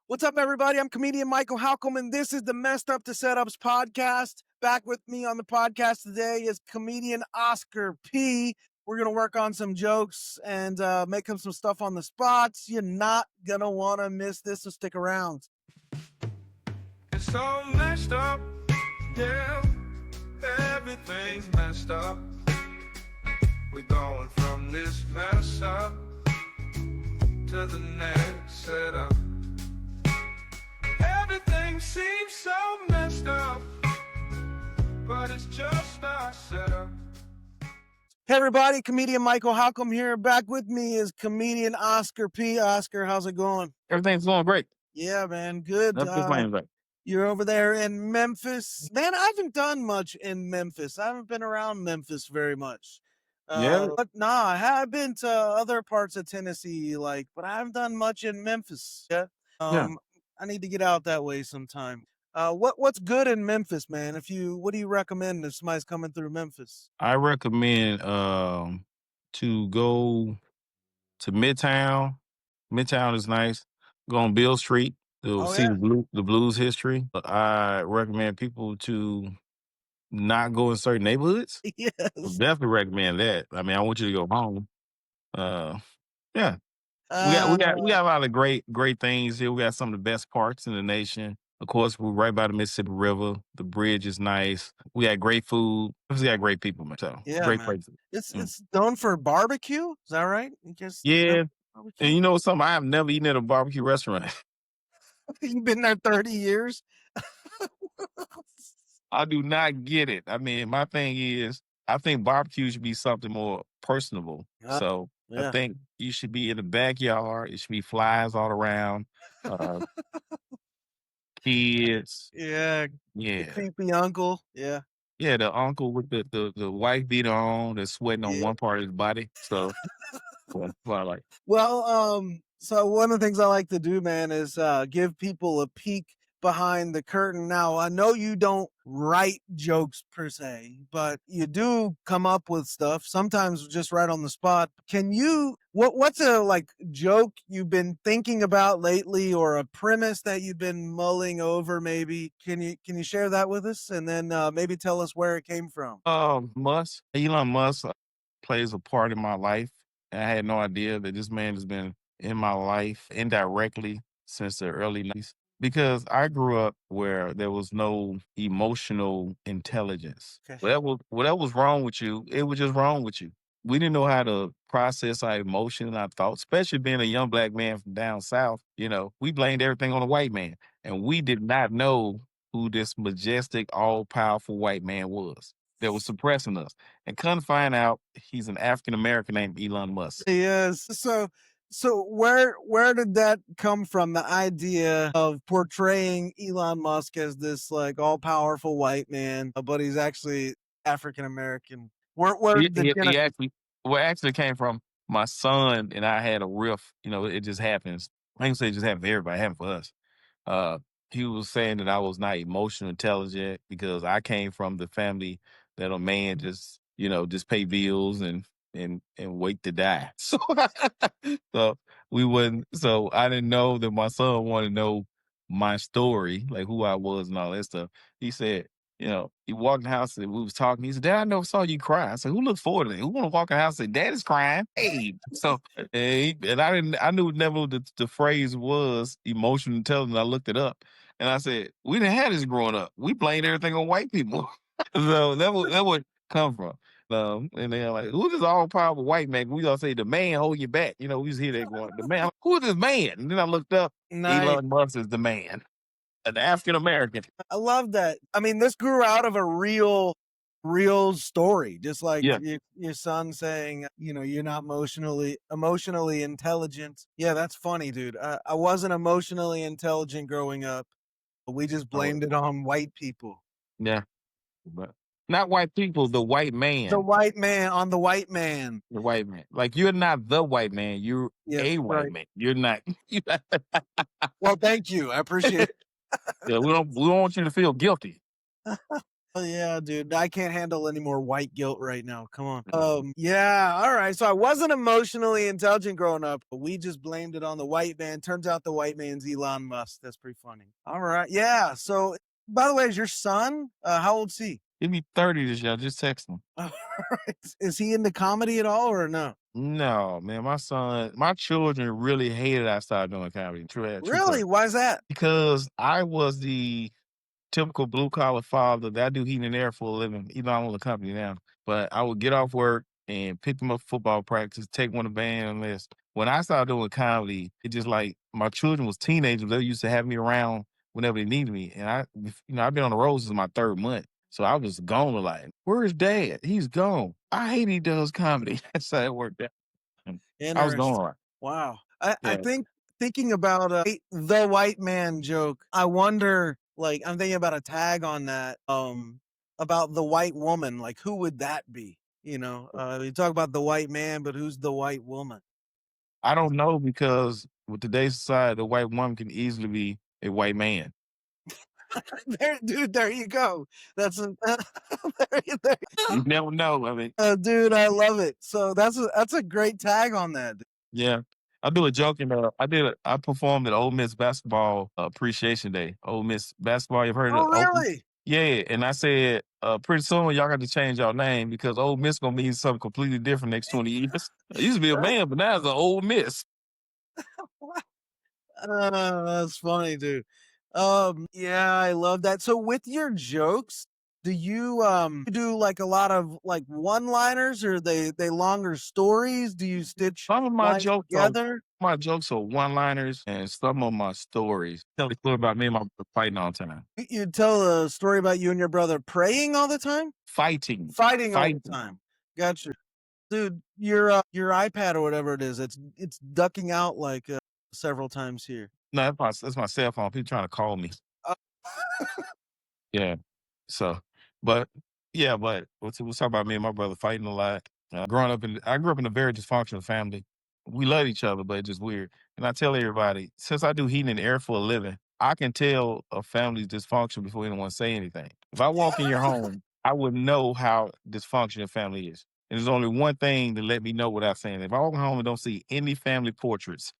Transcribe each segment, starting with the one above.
What's up, everybody? I'm comedian Michael Halcomb, and this is the Messed Up to Setups podcast. Back with me on the podcast today is comedian Oscar P. We're going to work on some jokes and make up some stuff on the spots. You're not going to want to miss this, so stick around. It's all messed up, yeah. Everything's messed up. We're going from this mess up to the next setup. Everything seems so messed up, but it's just our setup. Hey, everybody, comedian Michael Halcomb here. Back with me is comedian Oscar P. Oscar, how's it going? Everything's going great. Yeah, man, good. That's just my right. You're over there in Memphis. Man, I haven't done much in Memphis. I haven't been around Memphis very much. Yeah. But nah, I have been to other parts of Tennessee, but I haven't done much in Memphis yet. Yeah. I need to get out that way sometime. What's good in Memphis, man? What do you recommend if somebody's coming through Memphis? I recommend to go to Midtown. Midtown is nice. Go on Bill Street to see the blues history. I recommend people to not go in certain neighborhoods. Yes. Definitely recommend that. I mean, I want you to go home. Yeah. We got a lot of great things here. We got some of the best parks in the nation. Of course, we're right by the Mississippi River. The bridge is nice. We got great food. We got great people, man. So great places. It's known for barbecue. Is that right? Yeah. And you know something? I have never eaten at a barbecue restaurant. You've been there 30 years. I do not get it. I mean, my thing is, I think barbecue should be something more personable. So I think you should be in the backyard. It should be flies all around. Kids. Yeah. Yeah. The creepy uncle. Yeah. Yeah, the uncle with the white beater on that's sweating on one part of his body. So that's what I like. Well, so one of the things I like to do, man, is give people a peek behind the curtain. Now, I know you don't write jokes per se, but you do come up with stuff, sometimes just right on the spot. Can you, what's a joke you've been thinking about lately, or a premise that you've been mulling over maybe? Can you share that with us, and then maybe tell us where it came from? Elon Musk plays a part in my life. And I had no idea that this man has been in my life indirectly since the early 90s. Because I grew up where there was no emotional intelligence. Okay. Whatever was wrong with you, it was just wrong with you. We didn't know how to process our emotions and our thoughts, especially being a young black man from down south. You know, we blamed everything on a white man. And we did not know who this majestic, all-powerful white man was that was suppressing us. And come to find out, he's an African-American named Elon Musk. Yes. So where did that come from? The idea of portraying Elon Musk as this all powerful white man, but he's actually African American. It actually came from my son and I had a riff. You know, it just happens. I can say it just happened for everybody. It happened for us. He was saying that I was not emotionally intelligent because I came from the family that a man just pay bills and wait to die. So so I didn't know that my son wanted to know my story, like who I was and all that stuff. He said, he walked in the house and we was talking. He said, Dad, I never saw you cry. I said, who looks forward to that? Who want to walk in the house and say, Dad is crying? Hey. So and I knew never the phrase was emotional intelligence. I looked it up and I said, we didn't have this growing up. We blamed everything on white people. So that would come from. And they're like, who's this all powerful white man? We all say the man hold you back. We just hear that going, the man, who is this man? And then I looked up, Elon Musk is the man, an African American. I love that. I mean, this grew out of a real story, just like your son saying, you're not emotionally intelligent. Yeah, that's funny, dude. I wasn't emotionally intelligent growing up, but we just blamed it on white people. Yeah, but not white people, the white man. The white man on the white man. The white man. Like, you're not the white man. You're a white man. You're not. Well, thank you. I appreciate it. Yeah, we don't want you to feel guilty. Oh yeah, dude. I can't handle any more white guilt right now. Come on. Yeah, all right. So I wasn't emotionally intelligent growing up, but we just blamed it on the white man. Turns out the white man's Elon Musk. That's pretty funny. All right. Yeah. So by the way, is your son how old's he? He'll be 30 this year. Just text him. All right. Is he into comedy at all or no? No, man, my children really hated I started doing comedy. True Really? story. Why is that? Because I was the typical blue collar father that I do heating and air for a living, even though I own a company now. But I would get off work and pick them up for football practice, take one of the band list. When I started doing comedy, it just like my children was teenagers. They used to have me around whenever they needed me. And I've been on the road since my 3rd month. So I was gone a lot. Where's dad? He's gone. I hate he does comedy. That's how it worked out. And I was gone a Interesting. lot. Wow. I Yeah. think thinking about the white man joke, I wonder, like, I'm thinking about a tag on that, about the white woman. Like, who would that be? You talk about the white man, but who's the white woman? I don't know because with today's society, the white woman can easily be a white man. There, dude, there you go. That's a, there. You never know. I mean, Dude, I love it. So that's a great tag on that. yeah. I do a joke and I performed at Ole Miss basketball appreciation day. Ole Miss basketball, you've heard Oh, of Ole Miss? really? Yeah, and I said, pretty soon y'all got to change your name because Ole Miss gonna mean something completely different next 20 years. It used to be a man, but now it's an Ole Miss. That's funny, dude. Yeah, I love that. So with your jokes, do you do like a lot of like one-liners or they longer stories? Do you stitch Some of lines together? my jokes are one-liners and some of my stories. Tell the story about me and my brother fighting all the time. You tell a story about you and your brother praying all the time? Fighting. Fighting all the Fighting. time. Gotcha. Dude, your iPad or whatever it is, it's ducking out like several times here. No, that's my cell phone. People trying to call me. Uh, Yeah. So, but yeah, but we'll talk about me and my brother fighting a lot. I grew up in a very dysfunctional family. We love each other, but it's just weird. And I tell everybody, since I do heating and air for a living, I can tell a family's dysfunction before anyone say anything. If I walk in your home, I would know how dysfunctional your family is. And there's only one thing to let me know without saying it. If I walk home and don't see any family portraits,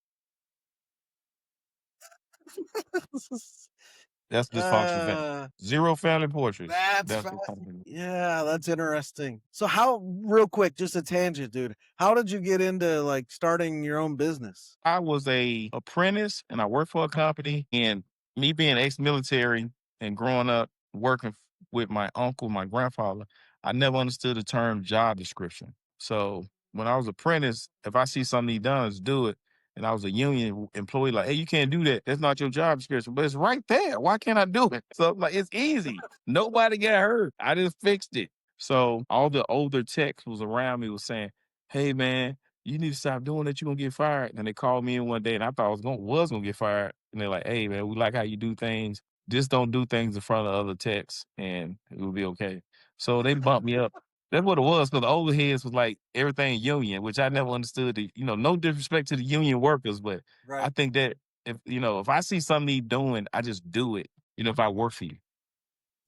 that's dysfunctional family. uh, 0 family portraits. That's That's fascinating. dysfunctional. Yeah, that's interesting. So how real quick, just a tangent, dude. How did you get into like starting your own business? I was a apprentice and I worked for a company. And me being ex-military and growing up working with my uncle, my grandfather, I never understood the term job description. So when I was apprentice, if I see something he does, do it. And I was a union employee, like, hey, you can't do that. That's not your job description, but it's right there. Why can't I do it? So I'm like, it's easy. Nobody got hurt. I just fixed it. So all the older techs was around me was saying, hey man, you need to stop doing that. You're gonna get fired. And they called me in one day and I thought I was gonna get fired. And they're like, hey man, we like how you do things. Just don't do things in front of other techs and it will be okay. So they bumped me up. That's what it was. Because the older heads was like everything union, which I never understood. No disrespect to the union workers, but I Right. think that if I see something he doing, I just do it. If I work for you.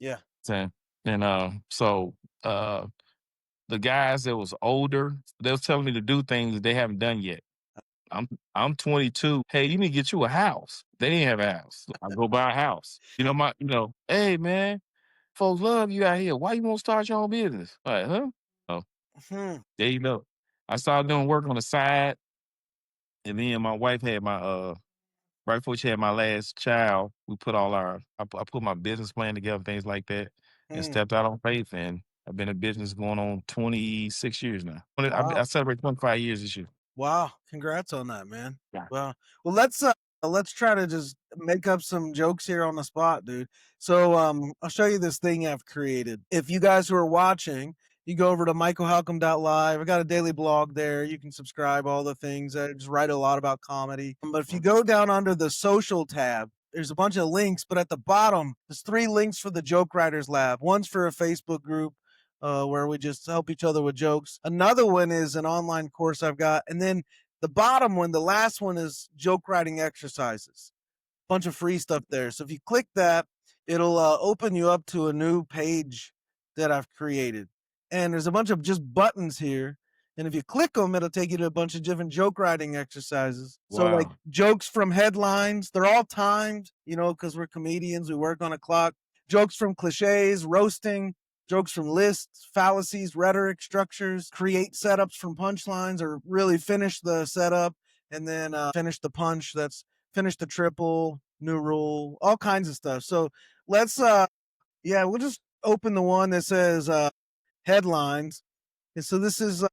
Yeah. So, and uh the guys that was older, they was telling me to do things they haven't done yet. I'm 22. Hey, you need to get you a house. They didn't have a house. I go buy a house. Hey man, folks love you out here. Why you won't start your own business? Like, huh? Oh, Hmm. there you go. I started doing work on the side, and me and my wife had right before she had my last child. We put I put my business plan together, things like that, and Hmm. stepped out on faith. And I've been in business going on 26 years now. Wow. I celebrate 25 years this year. Wow. Congrats on that, man. Yeah. Well, let's try to just make up some jokes here on the spot, dude. So I'll show you this thing I've created. If you guys who are watching, you go over to michaelhalcomb.live. I got a daily blog there. You can subscribe, all the things. I just write a lot about comedy. But if you go down under the social tab, there's a bunch of links, but at the bottom, there's 3 links for the Joke Writers Lab. One's for a Facebook group where we just help each other with jokes. Another one is an online course I've got. And then the bottom one, the last one, is joke writing exercises. Bunch of free stuff there. So if you click that, it'll open you up to a new page that I've created. And there's a bunch of just buttons here. And if you click them, it'll take you to a bunch of different joke writing exercises. So, like Wow. jokes from headlines, they're all timed, because we're comedians, we work on a clock. Jokes from cliches, roasting, jokes from lists, fallacies, rhetoric, structures, create setups from punchlines, or really finish the setup and then finish the punch. That's finish the triple, new rule, all kinds of stuff. So let's, yeah, we'll just open the one that says headlines. And so this is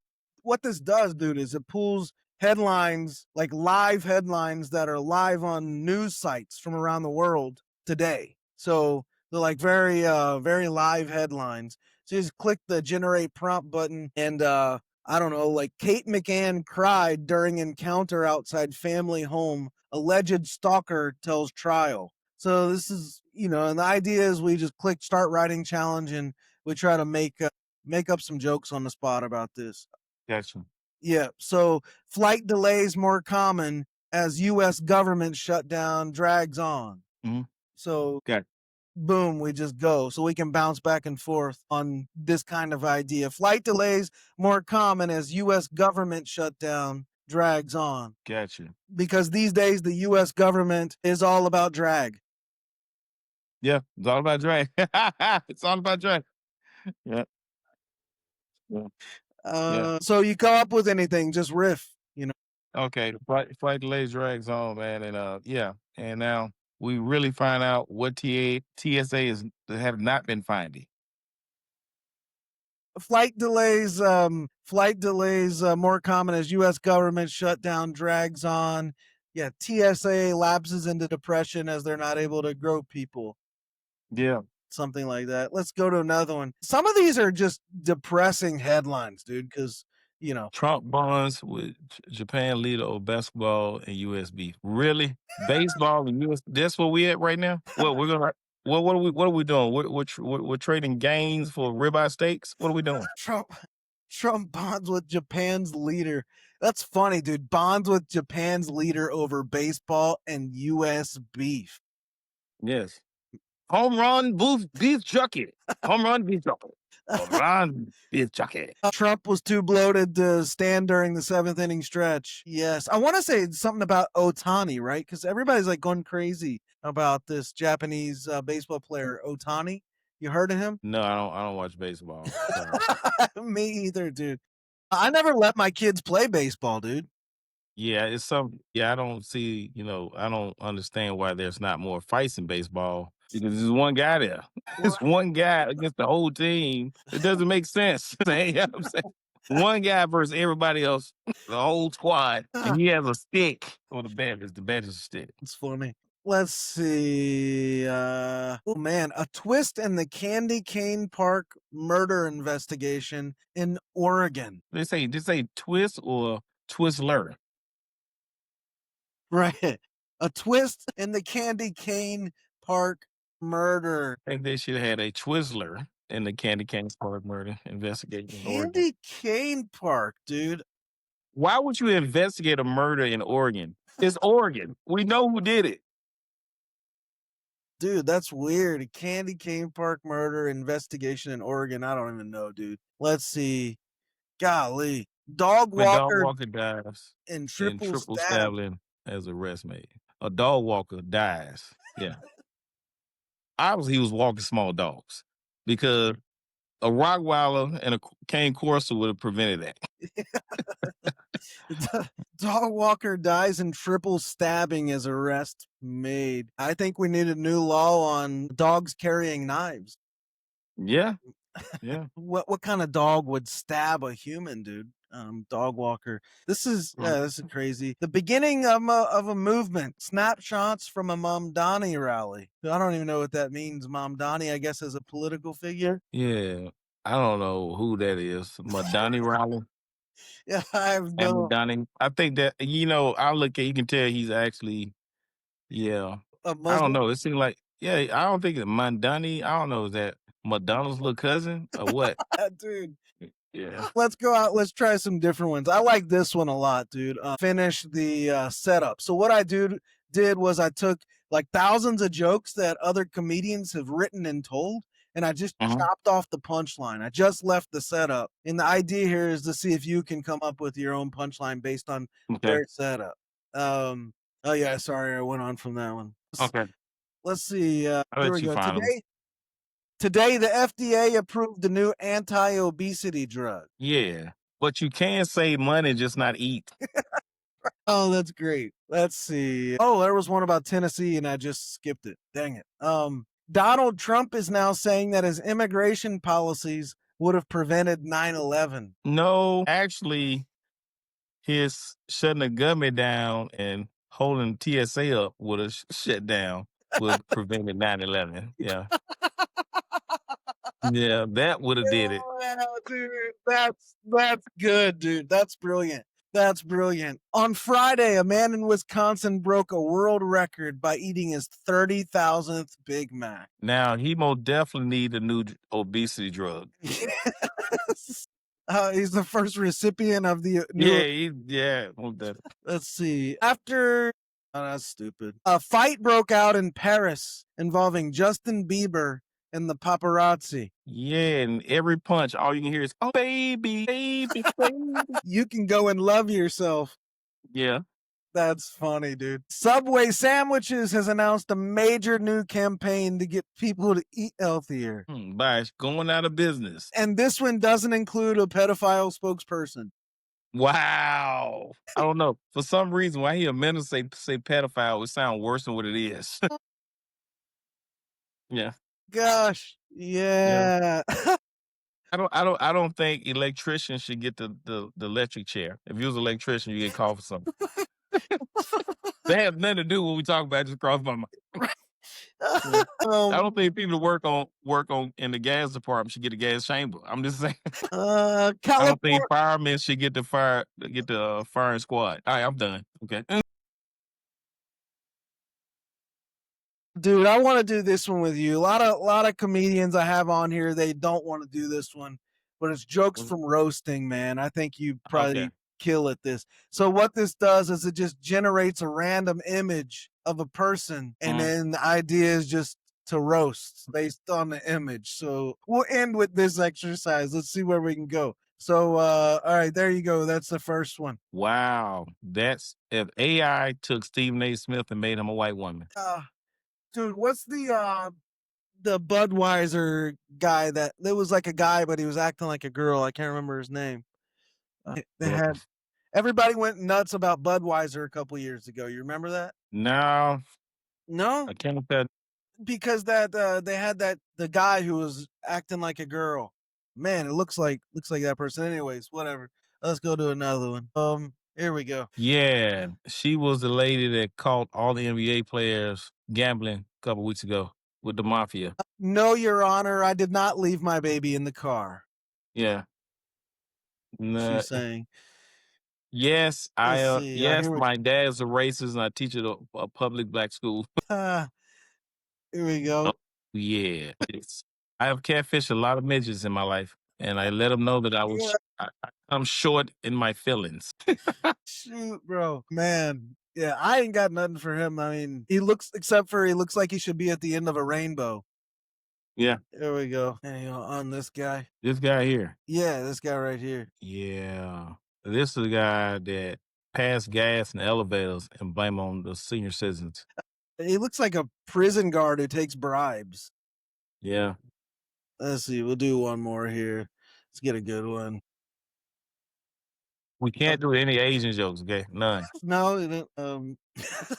what this does, dude, is it pulls headlines, like live headlines that are live on news sites from around the world today. So they're like very live headlines. So you just click the generate prompt button and I don't know, like Kate McCann cried during encounter outside family home. Alleged stalker tells trial. So this is, and the idea is we just click start writing challenge and we try to make up some jokes on the spot about this. Gotcha. Yeah. So flight delays more common as U.S. government shutdown drags on. Mm-hmm. So Got boom, we just go. So we can bounce back and forth on this kind of idea. Flight delays more common as U.S. government shutdown drags on. Gotcha. Because these days the U.S. government is all about drag. Yeah, it's all about drag. It's all about drag. Yeah. Yeah. Yeah. So you come up with anything, just riff. Okay. The flight delays drags on, man, and yeah. And now we really find out what TSA is have not been finding. Flight delays more common as U.S. government shutdown drags on. Yeah, TSA lapses into depression as they're not able to grow people. Yeah. Something like that. Let's go to another one. Some of these are just depressing headlines, dude, because Trump bonds with Japan leader over basketball and USB. Really? Baseball and US. That's where we at right now? Well, we're gonna what are we doing? We're trading gains for ribeye steaks? What are we doing? Trump bonds with Japan's leader. That's funny, dude. Bonds with Japan's leader over baseball and U.S. beef. Yes. Home run beef jerky. Home run beef jerky. Home run beef jerky. Trump was too bloated to stand during the seventh inning stretch. Yes. I want to say something about Otani, right? Because everybody's like going crazy about this Japanese baseball player, Otani. You heard of him? No, I don't watch baseball. Me either, dude. I never let my kids play baseball, dude. Yeah, I don't see, I don't understand why there's not more fights in baseball because there's one guy there. It's one guy against the whole team. It doesn't make sense. You know what I'm saying? One guy versus everybody else, the whole squad, and he has a stick. Or the bat is a stick. It's funny. Let's see. Oh man, a twist in the Candy Cane Park murder investigation in Oregon. They say twist or Twizzler. Right. A twist in the Candy Cane Park murder. I think they should have had a Twizzler in the Candy Cane Park murder investigation. In Oregon. Candy Cane Park, dude. Why would you investigate a murder in Oregon? It's Oregon. We know who did it. Dude, that's weird. A Candy Cane Park murder investigation in Oregon. I don't even know, dude. Let's see. Golly. Dog When dog walker walker dies in in triple triple stab. stabbing as arrest made. A dog walker dies. Yeah. Obviously, he was walking small dogs because a Rottweiler and a cane corso would have prevented that. Dog walker dies in triple stabbing as arrest made. I think we need a new law on dogs carrying knives. Yeah. Yeah. What kind of dog would stab a human, dude? Dog walker. This is crazy. The beginning of a movement. Snapshots from a Mamdani rally. I don't even know what that means. Mamdani, I guess, is a political figure. Yeah. I don't know who that is. Madani rally. Yeah, I have no. Madani. I think that I look at. You can tell he's actually. Yeah. A I Muslim. don't know. It seems like. Yeah. I don't think that Mandani. I don't know. Is that Madonna's little cousin or what? Dude. Yeah. Let's go out. Let's try some different ones. I like this one a lot, dude. Finish the setup. So what I did was I took like thousands of jokes that other comedians have written and told, and I just Mhm. chopped off the punchline. I just left the setup. And the idea here is to see if you can come up with your own punchline based on Okay. their setup. Oh yeah, sorry, I went on from that one. Okay. Let's see. I'll Here let we you go. find them. Today, the FDA approved the new anti-obesity drug. Yeah. But you can save money, just not eat. Oh, that's great. Let's see. Oh, there was one about Tennessee and I just skipped it. Dang it. Donald Trump is now saying that his immigration policies would have prevented 9/11. No, actually, his shutting the government down and holding TSA up would have shut down, would prevented 9/11. Yeah. Yeah, that would have did it. Yeah, dude, that's good, dude. That's brilliant. That's brilliant. On Friday, a man in Wisconsin broke a world record by eating his 30,000th Big Mac. Now, he most definitely need a new obesity drug. Yes. He's the first recipient of the new. Yeah, yeah, most definitely. Let's see. After. Oh, that's stupid. A fight broke out in Paris involving Justin Bieber and the paparazzi. Yeah, and every punch, all you can hear is, "Oh, baby, baby, baby." You can go and love yourself. Yeah. That's funny, dude. Subway Sandwiches has announced a major new campaign to get people to eat healthier. By going out of business. And this one doesn't include a pedophile spokesperson. Wow. I don't know. For some reason, why he a men say pedophile would sound worse than what it is. Yeah. Gosh. Yeah. Yeah. I don't think electricians should get the electric chair. If you was an electrician, you get called for something. That has nothing to do with what we talk about, just crossed my mind. Yeah. I don't think people that work on in the gas department should get a gas chamber. I'm just saying. I don't think California. firemen should get the firing squad. All right, I'm done. Okay. Dude, I want to do this one with you. A lot of comedians I have on here, they don't want to do this one, but it's jokes from roasting, man. I think you Okay. probably kill at this. So what this does is it just generates a random image of a person, and Mhm. then the idea is just to roast based on the image. So we'll end with this exercise. Let's see where we can go. So all right, there you go. That's the first one. Wow. That's if AI took Stephen A. Smith and made him a white woman. Dude, what's the Budweiser guy that there was like a guy, but he was acting like a girl. I can't remember his name. They Uh, had everybody went nuts about Budweiser a couple years ago. You remember that? No, No, I can't tell. because that they had that the guy who was acting like a girl. Man, it looks like that person. Anyways, whatever. Let's go to another one. Here we go. Yeah, she was the lady that caught all the NBA players gambling a couple weeks ago with the mafia. No, Your Honor, I did not leave my baby in the car. Yeah. Nah, She's saying. yes, Let's see. yes, my dad's a racist and I teach at a public black school. Uh, here we Oh, go. yeah. I have catfished a lot of midgets in my life, and I let them know that Yeah, I'm short in my feelings. shoot, bro. Man. Yeah, I ain't got nothing for him. I mean, he looks like he should be at the end of a rainbow. Yeah, There we go. Hang on this guy. this guy here. Yeah, this guy right here. Yeah. This is the guy that passed gas in elevators and blame on the senior citizens. He looks like a prison guard who takes bribes. Yeah. Let's see. We'll do one more here. Let's get a good one. We can't do any Asian jokes, okay? None. No,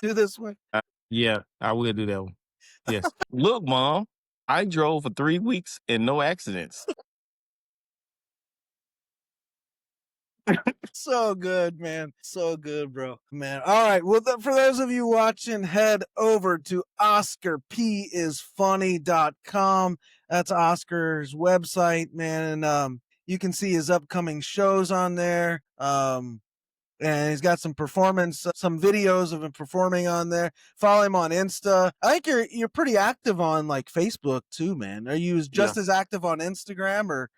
do this one. Yeah, I will do that one. Yes. Look, mom, I drove for 3 weeks and no accidents. So good, man. So good, bro. Man. All right. Well, for those of you watching, head over to OscarPisfunny.com. That's Oscar's website, man. And you can see his upcoming shows on there. And he's got some performance, some videos of him performing on there. Follow him on Insta. I think you're pretty active on like Facebook too, man. Are you Yeah. just as active on Instagram or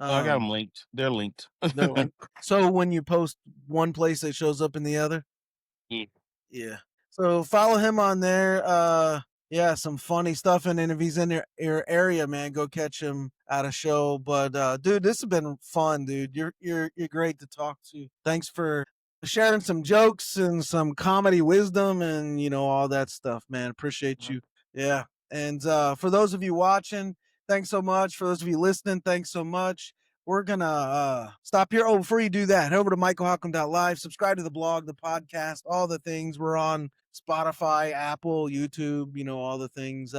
Oh, I got them linked. They're linked. they're like so when you post one place it shows up in the other? Yeah. Yeah. So follow him on there. Yeah, some funny stuff. And then if he's in your area, man, go catch him at a show. But dude, this has been fun, dude. You're great to talk to. Thanks for sharing some jokes and some comedy wisdom and all that stuff, man. Appreciate you. Yeah. And for those of you watching, thanks so much. For those of you listening, thanks so much. We're gonna stop here. Oh, before you do that, head over to michaelhalcomb.live, subscribe to the blog, the podcast, all the things. We're on Spotify, Apple, YouTube, all the things.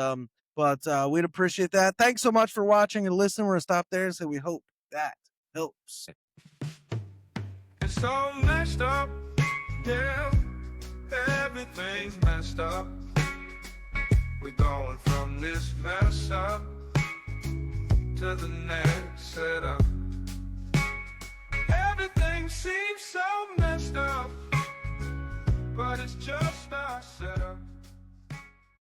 But we'd appreciate that. Thanks so much for watching and listening. We're gonna stop there. So we hope that helps. It's all messed up, yeah. Everything's messed up. We're going from this mess up to the next setup. Everything seems so messed up, but it's just our setup.